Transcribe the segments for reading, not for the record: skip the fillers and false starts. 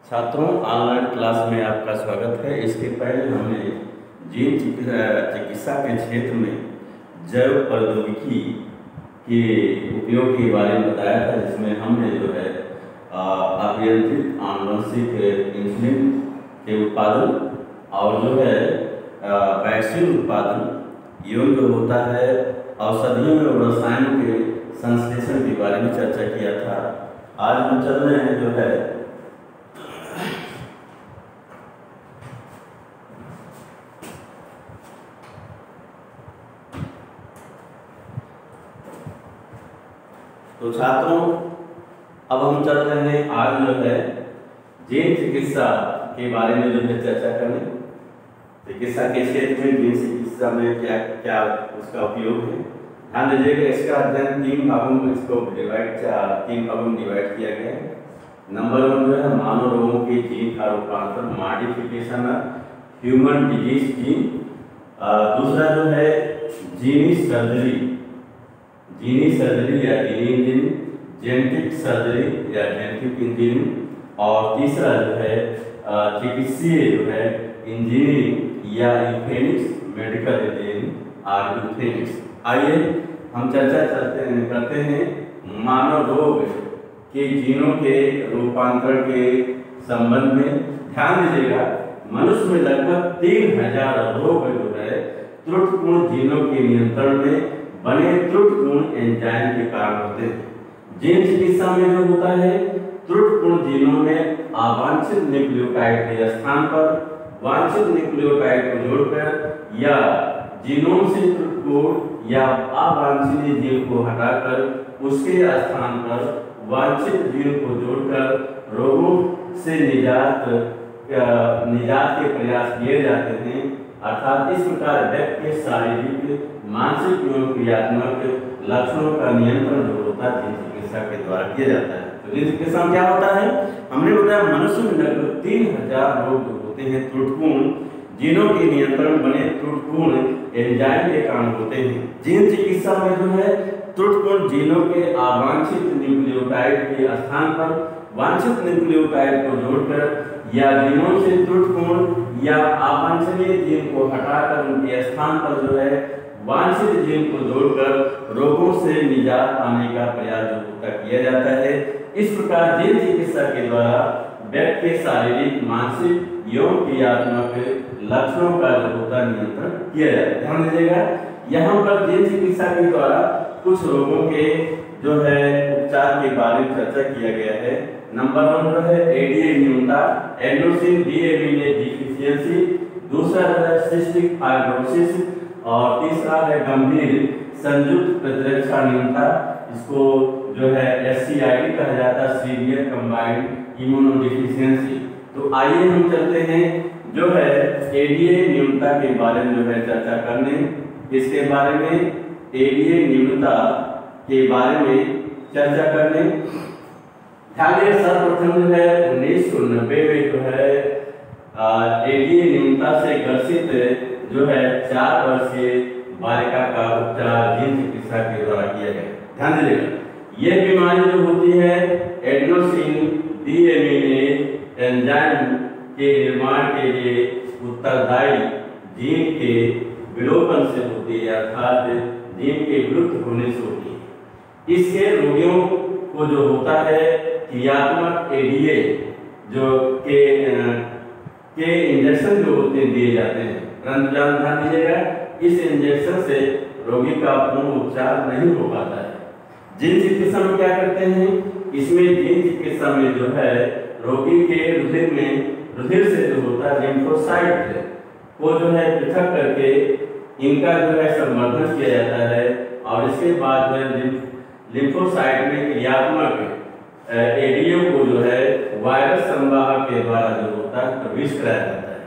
छात्रों, online class में आपका स्वागत है। इसके पहले हमने जीव चिकित्सा के क्षेत्र में जैव प्रौद्योगिकी के उपयोग के बारे में बताया था, जिसमें हमने जो है अभियंत्रित आनुवंशिक इंसुलिन के उत्पादन और जो है वैक्सीन उत्पादन एवं जो होता है औषधियों और रसायनों के संश्लेषण के बारे में चर्चा किया था। आज हम चल रहे हैं जो है तो छात्रों, अब हम चल रहे हैं आज जो है जीव चिकित्सा के बारे में जो है चर्चा करने। चिकित्सा के क्षेत्र में जीव चिकित्सा में क्या क्या उसका उपयोग है, ध्यान दीजिएगा। इसका अध्ययन तीन भागों में डिवाइड किया गया है। नंबर 1 जो है मानव रोगों के जीन का रूपांतरण, मॉडिफिकेशन ह्यूमन डिजीज जीन। दूसरा जो है जीनी सर्जरी या जीनी इंजीनियरिंग, जेनेटिक सर्जरी या जेनेटिक इंजीनियरिंग। और तीसरा जो है चिकित्सीय जो है इंजीनियरिंग या यूथेनिक्स, मेडिकल इंजीनियरिंग और यूथेनिक्स। आइए हम चर्चा करते हैं मानव रोग के जीनों के रूपांतरण के संबंध में। ध्यान दीजिएगा, मनुष्य में लगभग 3000 रोग जो है त्रुटिपूर्ण जीनों के नियंत्रण में बने त्रुटिपूर्ण एंजाइम के कारण होते हैं। जीन चिकित्सा में जो होता है त्रुटिपूर्ण जीनों में अवांछित न्यूक्लियोटाइड के स्थान पर वांछित न्यूक्लियोटाइड को जोड़कर या जीनोम से त्रुटिपूर्ण या अवांछित जीन को हटाकर उसके स्थान पर वांछित जीन को जोड़कर रोगों से निजात के प्रयास किए जाते हैं। अर्थात इस प्रकार व्यक्ति के शारीरिक, मानसिक एवं क्रियात्मक लक्षणों का नियंत्रण जो होता है जीन चिकित्सा के द्वारा किया जाता है। तो जीन चिकित्सा में क्या होता है, हमने बताया मनुष्य में लगभग 3000 रोग जो होते हैं त्रुटिपूर्ण जीनों के नियंत्रण बने त्रुटिपूर्ण एंजाइम के कारण होते हैं। जीन चिकित्सा में जो है त्रुटिपूर्ण जीनों के अवांछित न्यूक्लियोटाइड के स्थान पर वांछित न्यूक्लियोटाइड को जोड़कर या जीनों से त्रुटिपूर्ण या अवांछनीय जीन को हटाकर उनके स्थान पर जो है वांछित जीन को जोड़कर रोगों से निजात पाने का प्रयास जो होता किया जाता है। इस प्रकार जीन चिकित्सा के द्वारा व्यक्ति के शारीरिक, मानसिक एवं क्रियात्मक लक्षणों का जो होता नियंत्रण किया जाता है। ध्यान दीजिएगा, यहाँ पर जीन चिकित्सा के द्वारा कुछ रोगों के जो है उपचार के बारे में चर्चा किया गया है। नंबर 1 जो है एडीए न्यूनता, एंडोसिन डीएमिनेज डिफिशियंसी। दूसरा जो है सिस्टिक फाइब्रोसिस और तीसरा है गंभीर संयुक्त प्रतिरक्षा न्यूनता, इसको जो है एससीआईडी कहा जाता है, सीवियर कंबाइंड इम्यूनोडेफिशिएंसी। तो आइए हम चलते हैं जो है एडीए न्यूनता के बारे में जो है चर्चा करने। इसके बारे में एडीए न्यूनता के बारे में चर्चा करने सर्वप्रथम जो है 1990 में जो है एडीए न्यूनता से ग्रसित जो है 4 वर्षीय बालिका का उपचार जीन चिकित्सा के द्वारा किया गया। ध्यान दीजिएगा, यह बीमारी जो होती है एडेनोसिन डीएमिनेज एंजाइम के निर्माण के लिए उत्तरदायी जीन के विलोपन से होती है, अर्थात जीन के विलुप्त होने से होती है। इसके रोगियों को जो होता है क्रियात्मक एडीए जो के इंजेक्शन जो होते हैं दिए जाते हैं। ध्यान दीजिएगा, इस इंजेक्शन से रोगी का पूर्ण उपचार नहीं हो पाता है। जीन चिकित्सा में क्या करते हैं, इसमें जीन चिकित्सा में जो है रोगी के रुधिर से जो होता है लिम्फोसाइट को जो है पृथक करके इनका जो है संवर्धन किया जाता है और इसके बाद में लिम्फोसाइट में क्रियात्मक एडीए को जो है वायरस संवाहक के द्वारा जो होता है प्रवेश कराया जाता है।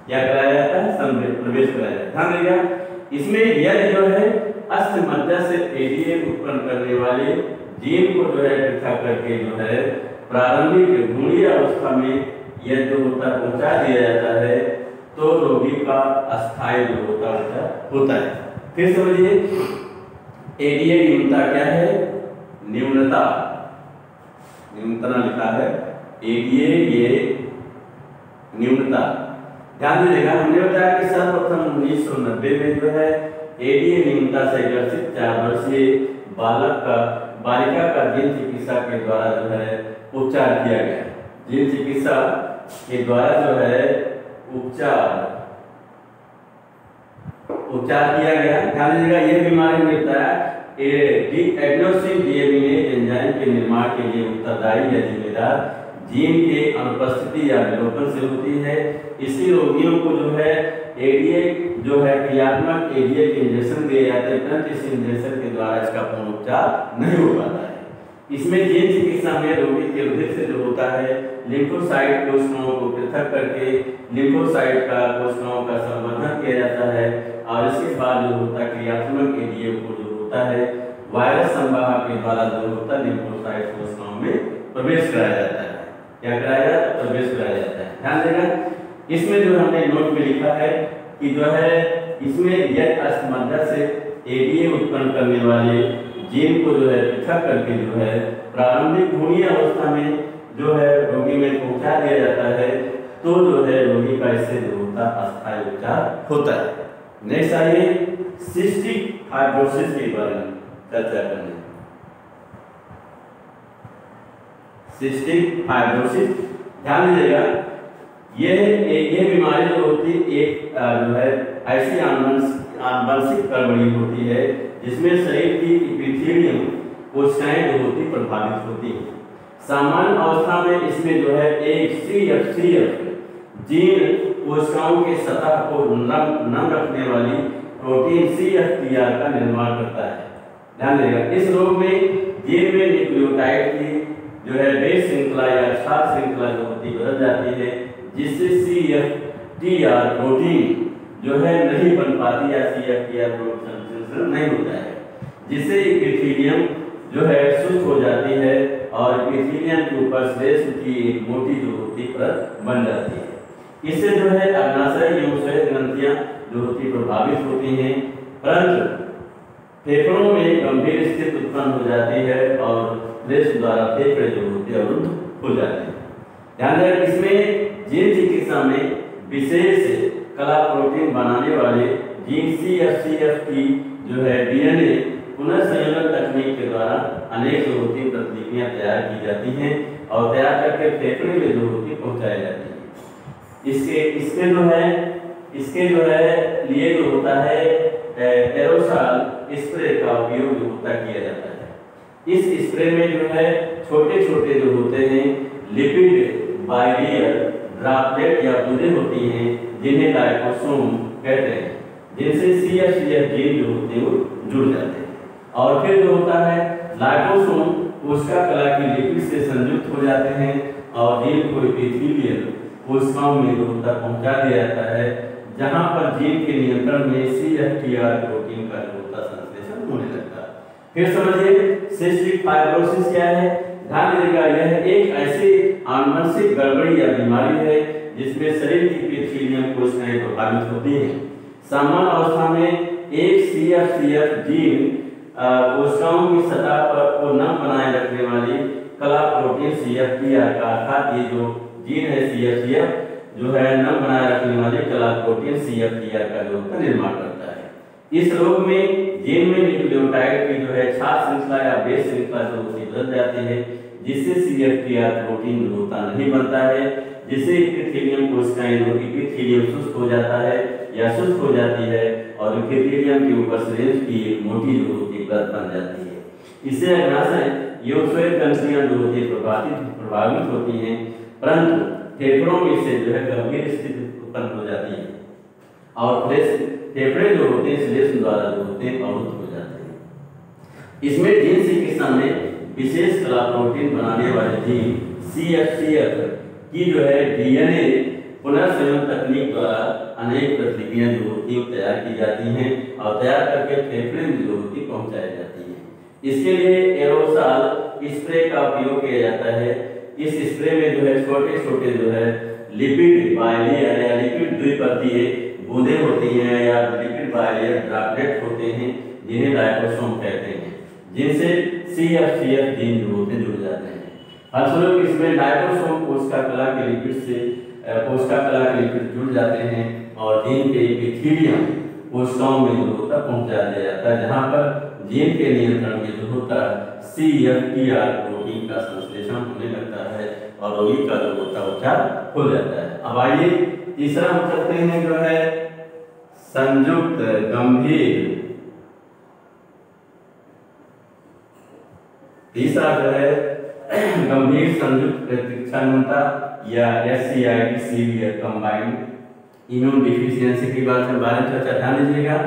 क्या कराया जाता है, प्रवेश कराया जाता है। ध्यान दीजिएगा, इसमें यह जो है अस्थि मज्जा से एडीए उत्पन्न करने वाले जीन को जो है पृथक करके जो है प्रारंभिक भ्रूणीय अवस्था में यह जो होता है पहुंचा दिया जाता है, तो रोगी का अस्थायी जो होता है। फिर समझिए एडीए न्यूनता क्या है, न्यूनता लिखा है एडीए ये न्यूनता। ध्यान दीजिएगा, हमने बताया कि सर्वप्रथम 1990 में जो है एडीए न्यूनता से ग्रसित 4 वर्षीय बालिका का जीन चिकित्सा के द्वारा जो है उपचार किया गया। जीन चिकित्सा के द्वारा जो है उपचार किया गया। ध्यान दीजिएगा, यह बीमारी मिलता है एडेनोसिन डीएमिनेज एंजाइम के निर्माण के लिए उत्तरदायी या जिम्मेदार जीन के अनुपस्थिति या विलोपन से होती है। इसी रोगियों को जो है एडीए जो है क्रियात्मक एडीए के इंजेक्शन दिए जाते हैं, परंतु इस इंजेक्शन के द्वारा इसका पूर्ण उपचार नहीं हो पाता है। इसमें जीन चिकित्सा में रोगी के उद्देश्य जो होता है लिम्फोसाइट कोशिकाओं को पृथक करके लिम्फोसाइट का कोशिकाओं का संवर्धन किया जाता है और इसके बाद जो होता है क्रियात्मक एडीए को जो होता है वायरस संवाहक के द्वारा जो होता है लिम्फोसाइट कोशिकाओं में प्रवेश कराया जाता है। क्या कराया जाता है? प्रवेश कराया जाता है। ध्यान देना, इसमें जो हमने नोट में लिखा है कि जो है इसमें यह असमंजस से एडीए उत्पन्न करने वाले जीन को जो है पृथक करके जो है प्रारंभिक भ्रूणीय अवस्था में जो है रोगी में पहुंचा दिया जाता है, तो जो है रोगी का इससे जो होता अस्थायी उपचार होता है। नेक्स्ट आइए सिस्टिक फाइब्रोसिस के बारे में चर्चा करने। सिस्टिक फाइब्रोसिस, ध्यान दीजिएगा, यह बीमारी जो होती है एक जो है ऐसी आनुवंशिक गड़बड़ी होती है जिसमें शरीर की एपिथेलियम कोशिकाएं जो होती प्रभावित होती हैं। सामान्य अवस्था में इसमें जो है एक CFCF जीन कोशिकाओं के सतह को नम रखने वाली प्रोटीन CFTR का निर्माण करता है। ध्यान देगा, इस रोग में जीन में न्यूक्लियोटाइड की जो है बेस श्रृंखला या क्षार श्रृंखला जो होती बदल जाती है, जिससे CFTR प्रोटीन जो है नहीं बन पाती या CFTR प्रोटीन नहीं होता है, जिससे एपिथेलियम जो है शुष्क हो जाती है और एपिथेलियम के ऊपर श्लेष्म की एक मोटी जो होती परत बन जाती है। इससे जो है अग्नाशय एवं श्वेत ग्रंथियां जो होती प्रभावित होती हैं, परंतु फेफड़ों में गंभीर स्थिति उत्पन्न हो जाती है और श्लेष्म द्वारा फेफड़े जो होते हैं अवरुद्ध हो जाते हैं। ध्यान दें, इसमें जीन चिकित्सा में विशेष कला प्रोटीन बनाने वाले जीन CFCF की जो है DNA पुनर्संयोजन तकनीक के द्वारा अनेक जो होती प्रतिलिपियां तैयार की जाती हैं और तैयार करके फेफड़े में जो होती पहुंचाई जाती है। इसके जो है लिए जो होता है एरोसॉल स्प्रे का उपयोग जो होता किया जाता है। इस स्प्रे में जो है छोटे छोटे जो होते हैं लिपिड बाइलियर ड्रॉपलेट या बूंदें होती हैं जिन्हें लाइपोसोम कहते हैं, जिनसे CFCF जीन जो होते हैं वो जुड़ जाते हैं और फिर जो होता है लाइपोसोम कोशिका कला की लिपिड से संयुक्त हो जाते हैं और जीन को एपिथेलियल कोशिकाओं में जो होता पहुंचा दिया जाता है, जहां पर जीन के नियंत्रण में CFTR प्रोटीन का जो होता संश्लेषण होने लगता है। फिर समझिए सिस्टिक फाइब्रोसिस क्या है। ध्यान दीजिएगा, यह एक ऐसी आनुवंशिक गड़बड़ी या बीमारी है जिसमें शरीर की एपिथेलियम कोशिकाएं प्रभावित होती हैं। सामान्य अवस्था में एक CFCF जीन कोशिकाओं की सतह पर को नम बनाए रखने वाली कला प्रोटीन CFTR का, अर्थात ये जो जीन है CFCF जो है नम बनाए रखने वाली कला प्रोटीन CFTR का जो होता निर्माण करता है। इस रोग में जीन में न्यूक्लियोटाइड की जो है क्षार श्रृंखला या बेस श्रृंखला जो होती बदल जाती है, जिससे CFTR प्रोटीन जो होता नहीं बनता है, जिससे एपिथेलियम कोशिकाएं जो एपिथेलियम शुष्क हो जाता है या शुष्क हो जाती है और एपिथेलियम के ऊपर श्लेष्म की एक मोटी जो होती परत बन जाती है। इससे अग्नाशय एवं श्वेत ग्रंथियां जो होती प्रभावित होती हैं, परंतु फेफड़ों में से जो है गंभीर स्थिति उत्पन्न हो जाती है और फेफड़े जो होते हैं श्लेष्म द्वारा जो होते हैं अवरुद्ध हो जाते हैं। इसमें जीन चिकित्सा में विशेष कला प्रोटीन बनाने वाले जीन CFCF की जो है DNA पुनर्संयोजन तकनीक द्वारा अनेक प्रतिलिपियां जो होती है तैयार की जाती हैं और तैयार करके फेफड़े में जो होती पहुंचाई जाती है। इसके लिए एरोसॉल स्प्रे का उपयोग किया जाता है। इस स्प्रे में जो है छोटे छोटे जो है लिपिड बाइलियर या लिपिड द्विपरतीय बूंदें होती हैं या लिपिड बाइलियर ड्रॉपलेट होते हैं जिन्हें लाइपोसोम कहते हैं, जिनसे CFCF जीन जो होते जुड़ जाते हैं। फलस्वरूप इसमें लाइपोसोम कोशिका कला के लिपिड से कोशिका कला के लिपिड जुड़ जाते हैं और जीन के एपिथेलियम कोशिकाओं में जो होता पहुंचा दिया जाता है, जहां पर जीन के नियंत्रण में जो होता है CFTR प्रोटीन का संश्लेषण होने लगता है और रोगी का जो होता है उपचार हो जाता है। अब आइए तीसरा हम करते हैं जो है संयुक्त गंभीर, तीसरा जो है गंभीर संयुक्त प्रतिरक्षाहीनता या SCID severe combined immune deficiency की बारे में चर्चा ध्यान दीजिएगा।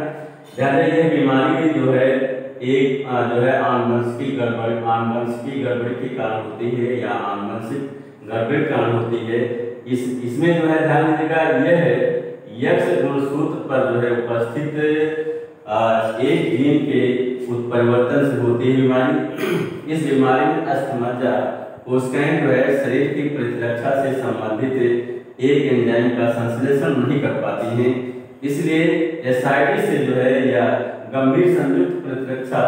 यह बीमारी जो है एक जो है आनुवंशिक गड़बड़ी के कारण होती है या आनुवंशिक गड़बड़ी के कारण होती है। इसमें जो है ध्यान दीजिएगा, यह X गुणसूत्र पर जो है उपस्थित एक जीन के उत्परिवर्तन से होती है बीमारी। इस बीमारी में अस्थमज्जा कोशिकाएं जो है शरीर की प्रतिरक्षा से संबंधित एक एंजाइम का संश्लेषण नहीं कर पाती हैं, इसलिए SID से जो है या गंभीर संयुक्त प्रतिरक्षा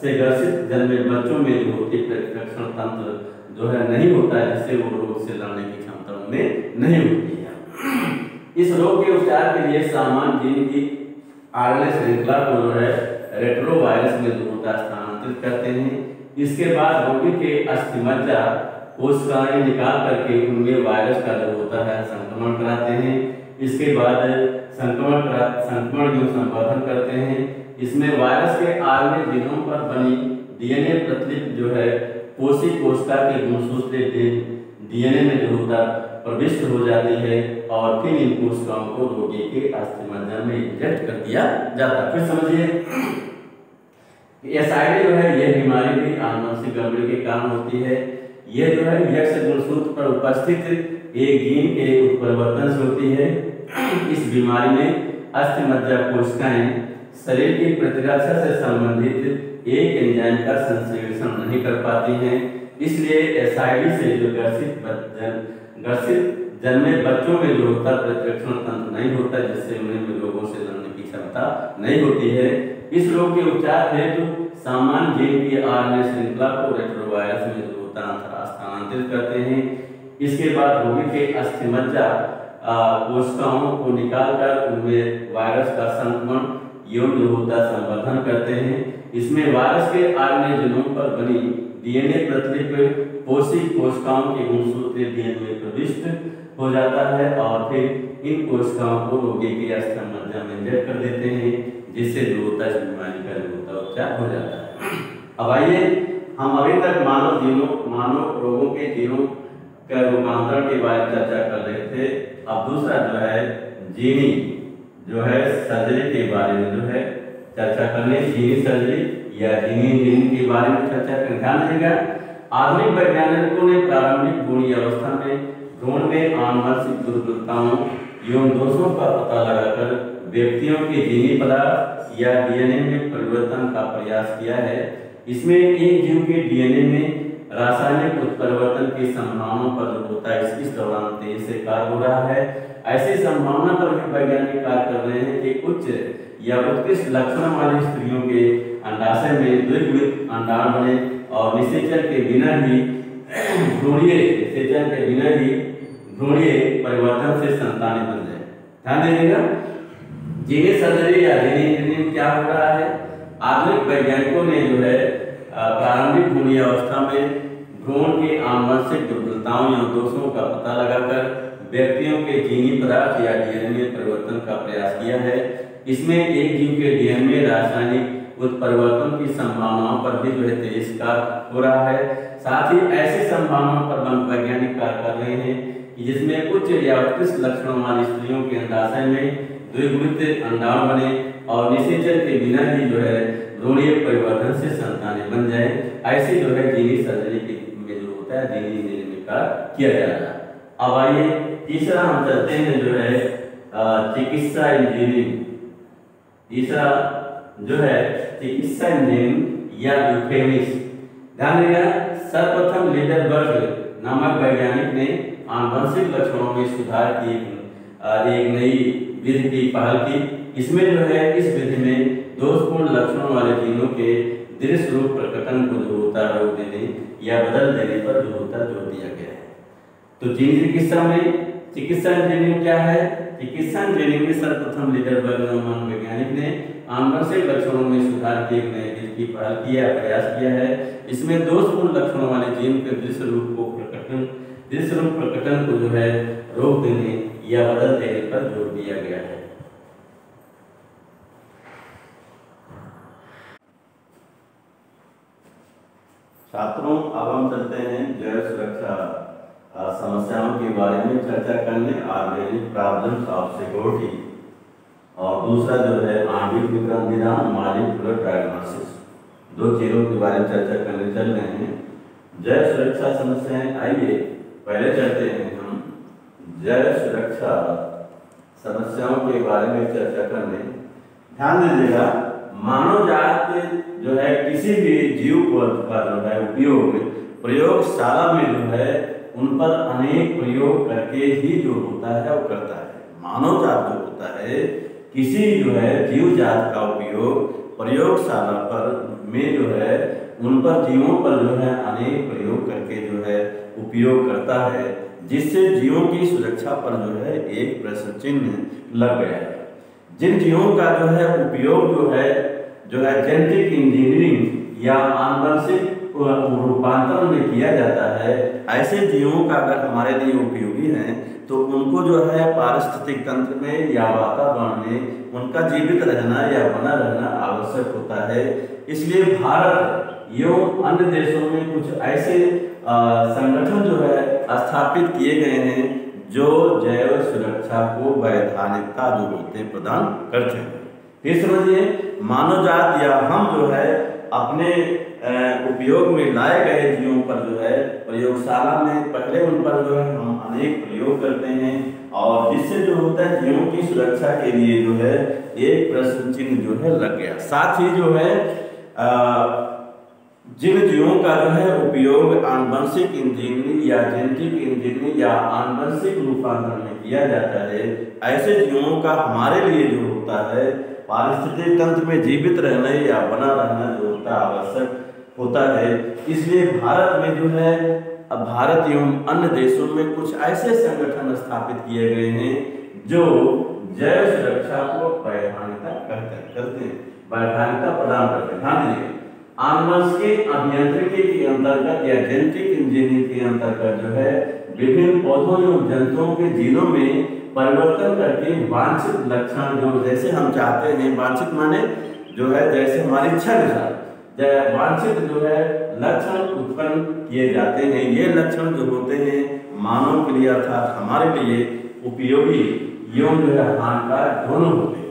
से ग्रसित जन्मे बच्चों में जो होती प्रतिरक्षण तंत्र जो है नहीं होता है, जिससे वो रोग से लड़ने की क्षमता उनमें नहीं होती है। इस रोग के उपचार के लिए सामान्य जीन की RNA श्रृंखला को जो है रेट्रोवायरस में जो होता है स्थानांतरित करते हैं। इसके बाद रोगी के अस्थिमज्जा कोशिकाएं निकाल करके उनमें वायरस का जो होता है संक्रमण कराते हैं। इसके बाद संक्रमण जो संवर्धन करते हैं। इसमें वायरस के RNA जीनों पर बनी DNA प्रतिलिपि जो है कोशिक कोशिका के गुणसूत्र DNA में जो होता प्रविष्ट हो जाती है और फिर इन कोशिकाओं को रोगी के अस्थिमज्जा में इंजेक्ट कर दिया जाता है। फिर समझिए SID जो है यह बीमारी भी आनुवंशिक गड़बड़ी के कारण होती है। यह जो है X गुणसूत्र पर उपस्थित एक जीन के उत्परिवर्तन से होती है। इस बीमारी में अस्थिमज्जा कोशिकाएं शरीर की प्रतिरक्षा से संबंधित एक एंजाइम का संश्लेषण नहीं कर पाती हैं, इसलिए SID से जो ग्रसित जन्मे बच्चों में जो होता प्रतिरक्षण तंत्र नहीं होता, जिससे उन्हें रोगों से लड़ने की क्षमता नहीं होती है। इस रोग के उपचार हेतु सामान्य जीन की RNA श्रृंखला को रेट्रोवायरस में जो होता स्थानांतरित करते हैं। इसके बाद रोगी के अस्थिमज्जा कोशिकाओं को निकालकर उनमें वायरस का संक्रमण एवं जो होता संवर्धन करते हैं। इसमें वायरस के RNA जीनों पर बनी DNA प्रतिलिपि कोशिक कोशिकाओं के गुणसूत्र DNA में प्रविष्ट हो जाता है और फिर इन कोशिकाओं को रोगी के अस्थिमज्जा में इंजेक्ट कर देते हैं, जिससे जो होता है बीमारी का जो होता उपचार हो जाता है। अब आइए हम अभी तक मानव रोगों के जीनों का रूपांतरण के बारे में चर्चा कर रहे थे। अब दूसरा जो है जीनी जो है सर्जरी के बारे में जो है चर्चा करने, जीनी सर्जरी या जीनी इंजीनियरिंग के बारे में चर्चा करने। ध्यान दीजिएगा, आधुनिक वैज्ञानिकों ने प्रारंभिक भ्रूणीय अवस्था में भ्रूण में आनुवंशिक दुर्बलताओं एवं दोषों का पता लगाकर व्यक्तियों के जीनी पदार्थ या DNA में परिवर्तन का प्रयास किया है। इसमें एक जीव के DNA में रासायनिक उत्परिवर्तन की संभावना पर जो होता है इस दौरान तेजी से कार्य हो रहा है। ऐसी संभावना पर भी वैज्ञानिक कार्य कर रहे हैं कि उच्च या उत्कृष्ट लक्षण वाली स्त्रियों के अंडाशय में द्विगुणित अंडाणु बने और निषेचन के बिना ही भ्रूणीय परिवर्तन से संतानें बन जाए। ध्यान दीजिएगा, जीनी सर्जरी या जीनी इंजीनियरिंग क्या हो रहा है? आधुनिक वैज्ञानिकों ने जो है प्रारंभिक भ्रूणीय अवस्था में भ्रूण की आनुवंशिक दुर्बलताओं या दोषों का पता लगाकर व्यक्तियों के जीनी पदार्थ या DNA में परिवर्तन का प्रयास किया है। इसमें एक जीव के DNA में रासायनिक उत्परिवर्तन की संभावनाओं पर भी जो है तेजी कार्य हो रहा है। साथ ही ऐसी संभावनाओं पर वैज्ञानिक कार्य कर रहे हैं कि जिसमें उच्च या उत्कृष्ट लक्षणों वाली स्त्रियों के अंडाशय में द्विगुणित अंडाणु बने और निषेचन के बिना ही जो है भ्रूणीय परिवर्तन से संतानें बन जाए। ऐसी जो है जीनी सर्जरी में जो होता है जीनी इंजीनियरिंग का किया जा रहा है। अब आइए तीसरा हम चलते हैं जो है चिकित्सा इंजीनियरिंग। तीसरा जो है चिकित्सा इंजीनियरिंग या यूफेमिस्ट। ध्यान रखिएगा, सर्वप्रथम लीडेनबर्ग नामक वैज्ञानिक ने आनुवंशिक लक्षणों में सुधार की एक नई विधि की पहल की। इसमें जो है इस विधि में दोषपूर्ण लक्षणों वाले जीनों के दृश्य रूप प्रकटन को जो होता है रोक देने या बदल देने पर जो होता है जोर दिया गया है। तो जीन चिकित्सा में चिकित्सा इंजीनियरिंग क्या है? चिकित्सा इंजीनियरिंग में सर्वप्रथम लीडरबर्ग नामक वैज्ञानिक ने आनुवंशिक लक्षणों में सुधार के एक नए जीन की पहल किया, प्रयास किया है। इसमें दोषपूर्ण लक्षणों वाले जीन के दृश्य रूप प्रकटन को जो है रोक देने या बदल देने पर जोर दिया गया है। छात्रों, अब हम चलते हैं जैव सुरक्षा समस्याओं के बारे में चर्चा करने, ऑर्गेनिक प्रॉब्लम्स ऑफ सिक्योरिटी, और दूसरा जो है आणविक विकिरण निदान, मॉलिक्यूलर डायग्नोसिस। दो चीजों के बारे में चर्चा करने चल रहे हैं। जैव सुरक्षा समस्याएं, आइए पहले चलते हैं हम जैव सुरक्षा समस्याओं के बारे में चर्चा करने। ध्यान दीजिएगा, मानव जात जो है किसी भी जीव का जो है उपयोग प्रयोगशाला में जो है उन पर अनेक प्रयोग करके ही जो होता है वो करता है। मानव जात जो होता है किसी जो है जीव जात का उपयोग प्रयोगशाला पर में जो है उन पर जीवों पर जो है अनेक प्रयोग करके जो है उपयोग करता है, जिससे जीवों की सुरक्षा पर जो है एक प्रश्न चिन्ह लग गया है। जिन जीवों का जो है उपयोग जो है जेनेटिक इंजीनियरिंग या आनुवंशिक रूपांतरण में किया जाता है, ऐसे जीवों का अगर हमारे लिए उपयोगी है तो उनको जो है पारिस्थितिक तंत्र में या वातावरण में उनका जीवित रहना या बना रहना आवश्यक होता है। इसलिए भारत एवं अन्य देशों में कुछ ऐसे संगठन जो है स्थापित किए गए हैं जो जैव सुरक्षा को वैधानिकता जो होते प्रदान करते हैं। फिर समझिए, मानव जात या हम जो है अपने उपयोग में लाए गए जीवों पर जो है प्रयोगशाला में पहले उन पर जो है हम अनेक प्रयोग करते हैं, और जिससे जो होता है जीवों की सुरक्षा के लिए जो है एक प्रश्न चिन्ह जो है लग गया। साथ ही जो है जिन जीवों का जो है उपयोग आनुवंशिक इंजीनियरिंग या जेनेटिक इंजीनियरिंग या आनुवंशिक रूपांतरण में किया जाता है, ऐसे जीवों का हमारे लिए जो होता है पारिस्थितिक तंत्र में जीवित रहने या बना रहना जो होता है आवश्यक होता है। इसलिए भारत में जो है भारत एवं अन्य देशों में कुछ ऐसे संगठन स्थापित किए गए हैं जो जैव सुरक्षा को वैधानिकता करते हैं, वैधानिकता प्रदान करते हैं। ध्यान दीजिए, आनुवंशिक अभियांत्रिकी के अंतर्गत या जेनेटिक इंजीनियरिंग के अंतर्गत जो है विभिन्न पौधों एवं जंतुओं के जीनों में परिवर्तन करके वांछित लक्षण जो जैसे हम चाहते हैं, वांछित माने जो है जैसे हमारी इच्छा के साथ वांछित जो है लक्षण उत्पन्न किए जाते हैं। ये लक्षण जो होते हैं मानव के लिए अर्थात हमारे लिए उपयोगी एवं जो है हानिकारक दोनों होते हैं।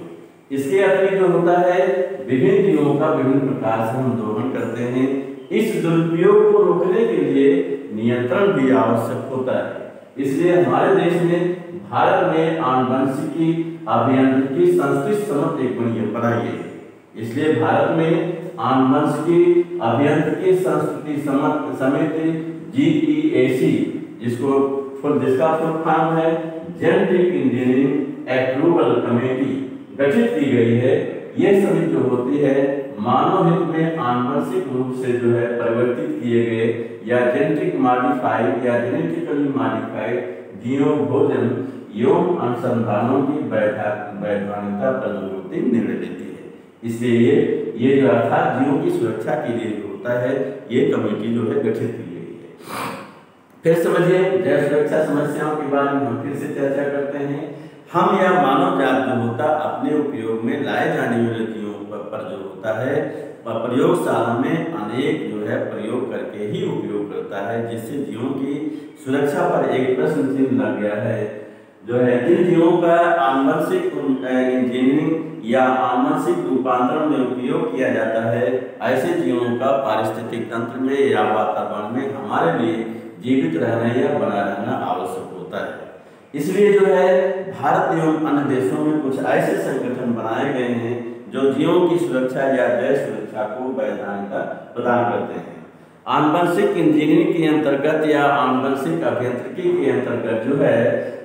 इसके अतिरिक्त जो होता है विभिन्न जीवों का विभिन्न प्रकार से हम दोहन करते हैं। इस दुरुपयोग को रोकने के लिए नियंत्रण भी आवश्यक होता है। इसलिए हमारे देश में भारत में आनुवंशिकी अभियांत्रिकी संस्कृत समिति बनाई गई। इसलिए भारत में आनुवंशिकी अभियांत्रिकी संस्कृति समिति GEAC, जिसका फुल फॉर्म है जेनेटिक इंजीनियरिंग अप्रूवल कमेटी, गठित की गई है। यह समिति जो होती है मानव हित में आनुवंशिक रूप से जो है परिवर्तित किए गए या जेनेटिक मॉडिफाइड या जेनेटिकली मॉडिफाइड जीवों भोजन एवं अनुसंधानों की वैधानिकता पर निर्णय लेती है। इसलिए ये जो अर्थात जीवों की सुरक्षा के लिए जो होता है ये कमेटी जो है गठित की गई है। फिर समझिए, जैव सुरक्षा समस्याओं के बारे में हम फिर से चर्चा करते हैं। हम या मानव जात जो होता अपने उपयोग में लाए जाने वाले जीवों पर जो होता है प्रयोगशाला में अनेक जो है प्रयोग करके ही उपयोग करता है, जिससे जीवों की सुरक्षा पर एक प्रश्न चिन्ह लग गया है। जो है जिन जीवों का आनुवंशिक इंजीनियरिंग या आनुवंशिक रूपांतरण में उपयोग किया जाता है, ऐसे जीवों का पारिस्थितिक तंत्र में या वातावरण में हमारे लिए जीवित रहना या बना रहना आवश्यक होता है। इसलिए जो है भारत एवं अन्य देशों में कुछ ऐसे संगठन बनाए गए हैं जो जीवों की सुरक्षा या जैव सुरक्षा को वैधानिकता प्रदान करते हैं। आनुवंशिक इंजीनियरिंग के अंतर्गत या आनुवंशिक अभियांत्रिकी के अंतर्गत जो है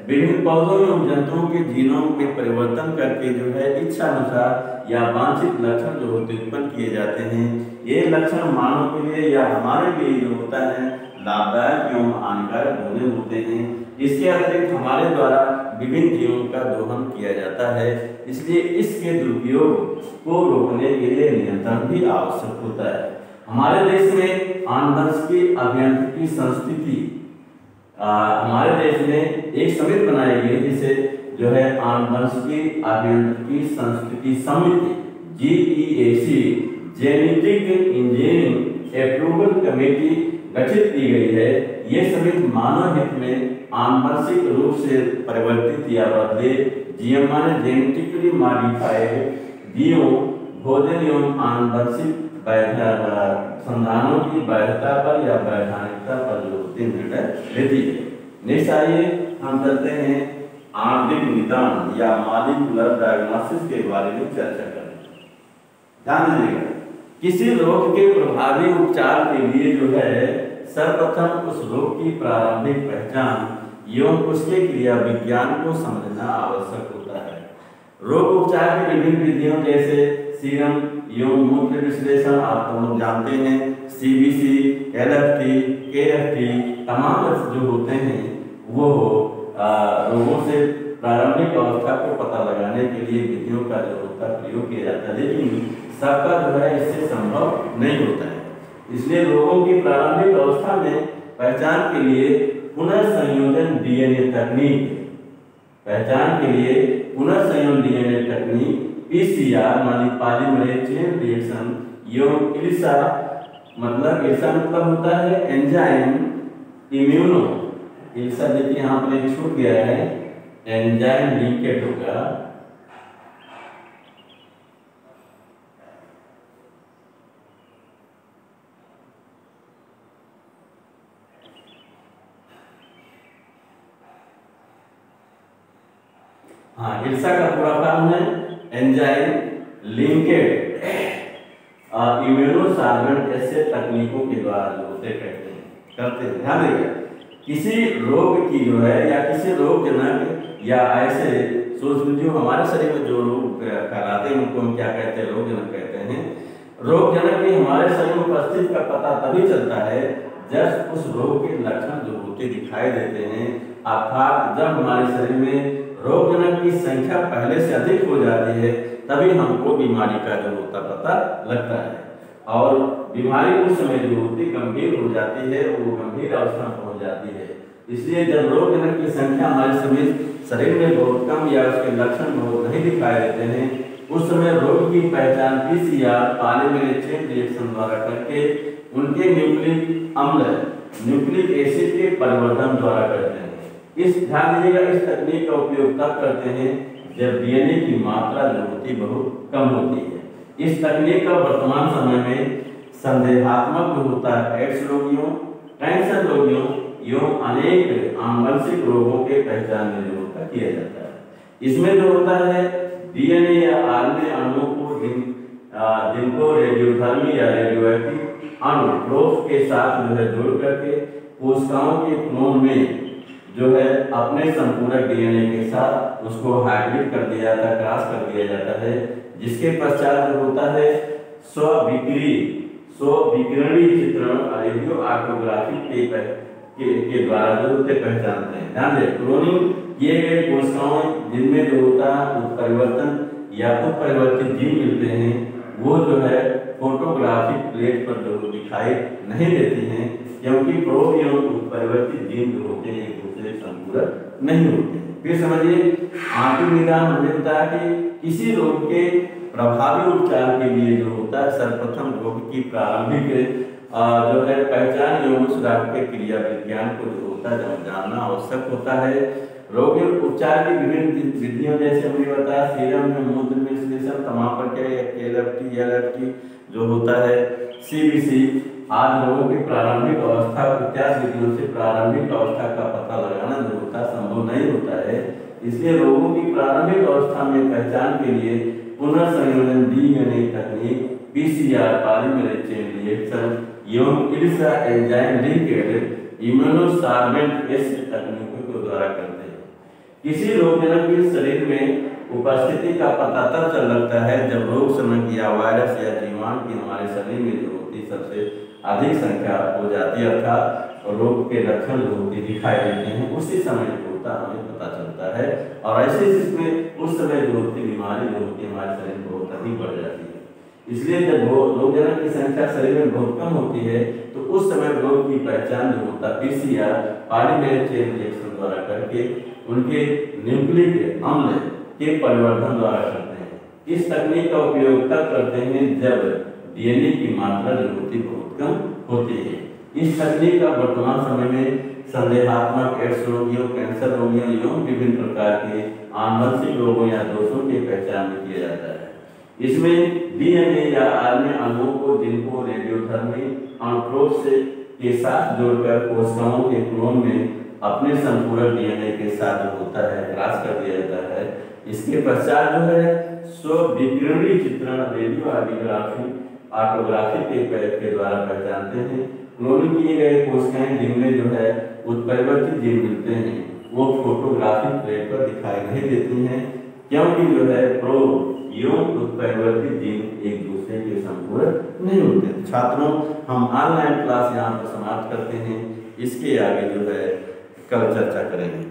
विभिन्न पौधों एवं जंतुओं के जीनों में परिवर्तन करके जो है इच्छा अनुसार या वांछित लक्षण जो होते उत्पन्न किए जाते हैं। ये लक्षण मानव के लिए या हमारे लिए जो होता है लाभदायक एवं एवं हानिकारक धुएं होते हैं। इसके अतिरिक्त हमारे द्वारा विभिन्न जीवों का दोहन किया जाता है, इसलिए इसके दुरुपयोग को रोकने के लिए नियंत्रण भी आवश्यक होता है। हमारे देश में आनुवंशिकी अभियांत्रिकी संस्कृति हमारे देश में एक समिति बनाई गई जिसे जो है आनुवंशिकी अभियांत्रिकी संस्कृति समिति GEAC genetic engineering approval committee गठित की गई है। ये समिति मानव हित में आनुवंशिक रूप से परिवर्तित या बदले जीएम माने जेनेटिकली मॉडिफाइड जीवों भोजन एवं आनुवंशिक संधानों की वैधता पर या वैधानिकता पर जो निर्णय लेती है। नेक्स्ट आइए हम चलते हैं आणविक निदान या मॉलिक्यूलर डायग्नोसिस के बारे में चर्चा करें। ध्यान दीजिएगा, किसी रोग के प्रभावी उपचार के लिए जो है सर्वप्रथम उस रोग की प्रारंभिक पहचान एवं उसके क्रिया विज्ञान को समझना आवश्यक होता है। रोग उपचार की विभिन्न विधियों जैसे सीरम एवं मूत्र विश्लेषण आप लोग जानते हैं, CBC, LFT, KFT तमाम जो होते हैं वो रोगों से प्रारंभिक अवस्था को पता लगाने के लिए विधियों का जो होता है प्रयोग किया जाता है, लेकिन सबका जो है इससे संभव नहीं होता है। इसलिए रोगों की प्रारंभिक अवस्था में पहचान के लिए पुनर्संयोजन DNA तकनीक PCR मानी पॉलीमरेज चेन रिएक्शन एवं ELISA मतलब होता है एंजाइम इम्यूनो। ELISA देखिए यहाँ पर छूट गया है, एंजाइम लिंकेज होगा। हाँ, ELISA का पूरा काम है एंजाइम लिंकेड इम्यूनोसार्वेंट ऐसे तकनीकों के द्वारा जो होते करते हैं। ध्यान रखिएगा, किसी रोग की जो है या किसी रोग जनक या ऐसे जो हमारे शरीर में जो रोग कहलाते हैं उनको हम क्या कहते हैं, रोग जनक कहते हैं। रोग जनक की हमारे शरीर में उपस्थित का पता तभी चलता है जब उस रोग के लक्षण जो होते दिखाई देते हैं, अर्थात जब हमारे शरीर में रोग जनक की संख्या पहले से अधिक हो जाती है तभी हमको बीमारी का जो होता पता लगता है। और बीमारी उस समय जो होती गंभीर हो जाती है, वो गंभीर अवस्था में पहुंच जाती है। इसलिए जब रोग जनक की संख्या हमारे शरीर में बहुत कम या उसके लक्षण बहुत नहीं दिखाई देते हैं, उस समय रोग की पहचान PCR पॉलीमरेज चेन रिएक्शन द्वारा करके उनके न्यूक्लिक एसिड के परिवर्तन द्वारा करते हैं। ध्यान दीजिएगा, इस तकनीक का उपयोग तब करते हैं जब DNA की मात्रा जो होती बहुत कम होती है। इस तकनीक का वर्तमान समय में संदेहात्मक जो होता है एड्स रोगियों, कैंसर रोगियों एवं अनेक आनुवंशिक रोगों के पहचान में जो होता किया जाता है। इसमें जो होता है DNA या RNA अणुओं को जिनको रेडियोधर्मी या रेडियोएक्टिव अणु प्रोब के साथ जो है जोड़ करके कोशिकाओं के क्लोन में जो है अपने संपूरक DNA के साथ उसको हाइब्रिड कर दिया जाता है, क्रॉस कर दिया जाता है, जिसके पश्चात जो होता है स्व-विकिरणीय चित्रण रेडियो ऑटोग्राफी के द्वारा जो होते पहचानते हैं। ध्यान दें, क्लोनिंग किए गए कोशिकाओं जिनमें जो होता है उत्परिवर्तन या उत्परिवर्तित जीन मिलते हैं, वो जो है फोटोग्राफिक प्लेट पर जो दिखाई नहीं देती हैं, क्योंकि प्रोब एवं उत्परिवर्तित जीन जो होते हैं एक दूसरे से संपूरक नहीं होते। फिर समझिए, आणविक निदान हमने बताया कि किसी रोग के प्रभावी उपचार के लिए जो होता है सर्वप्रथम रोग की प्रारंभिक जो है पहचान एवं उस रोग के क्रिया विज्ञान को जो होता है जानना आवश्यक होता है। रोग उपचार की विभिन्न विधियों जैसे हमने बताया सीरम में मूत्र विश्लेषण, तमाम प्रक्रिया KLFT, LFT जो होता है, CBC आज लोगों की प्रारंभिक अवस्था इत्यादि विधियों से प्रारंभिक अवस्था का पता लगाना जो होता है संभव नहीं होता है। इसलिए रोगों की प्रारंभिक अवस्था में पहचान के लिए पुनर्संयोजन DNA तकनीक, PCR पॉलीमरेज चेन रिएक्शन एवं ELISA एंजाइम लिंकेड इम्यूनोसार्वेंट ऐसे तकनीकों के द्वारा करते हैं। किसी रोगजनक के शरीर में उपस्थिति का पता तब चल लगता है जब रोग संक्रमण या वायरस या जीवाणु की हमारे शरीर में जो होती सबसे अधिक संख्या हो जाती है, अर्थात रोग के लक्षण जो होते दिखाई देते हैं, उसी समय जो होता हमें पता चलता है। और ऐसे जिसमें उस समय जो होती बीमारी जो होती है हमारे शरीर में बहुत अधिक बढ़ जाती है। इसलिए जब रोग जनक की संख्या शरीर में बहुत कम होती है तो उस समय रोग की पहचान जो होता है पीसीआर पॉलीमेरेज चेन रिएक्शन द्वारा करके उनके न्यूक्लिक अम्ल के परिवर्तन द्वारा करते हैं। इस तकनीक का उपयोग तब करते हैं जब डीएनए की मात्रा जो होती बहुत कम होती है। इस तकनीक का वर्तमान समय में संदेहात्मक एड्स रोगियों, कैंसर रोगियों एवं विभिन्न प्रकार के आनुवंशिक रोगों या दोषों की पहचान में किया जाता है। इसमें डीएनए या आरएनए अणुओं को जिनको रेडियोधर्मी अनुप्रोब के साथ जोड़कर कोशिकाओं के क्लोन में अपने संपूरक डीएनए के साथ होता है क्रॉस कर दिया जाता है। इसके पश्चात जो है स्व-विकिरणीय चित्रण रेडियो ऑटोग्राफी के द्वारा पहचानते हैं। क्लोनिंग किए गए कोशिकाएं जिनमें जो है उत्परिवर्तित जीन मिलते हैं वो फोटोग्राफिक प्लेट पर दिखाई नहीं देती हैं, क्योंकि जो है प्रोब एवं उत्परिवर्तित जीन एक दूसरे के संपूरक नहीं होते। छात्रों, हम ऑनलाइन क्लास यहाँ पर समाप्त करते हैं, इसके आगे जो है कल चर्चा करेंगे।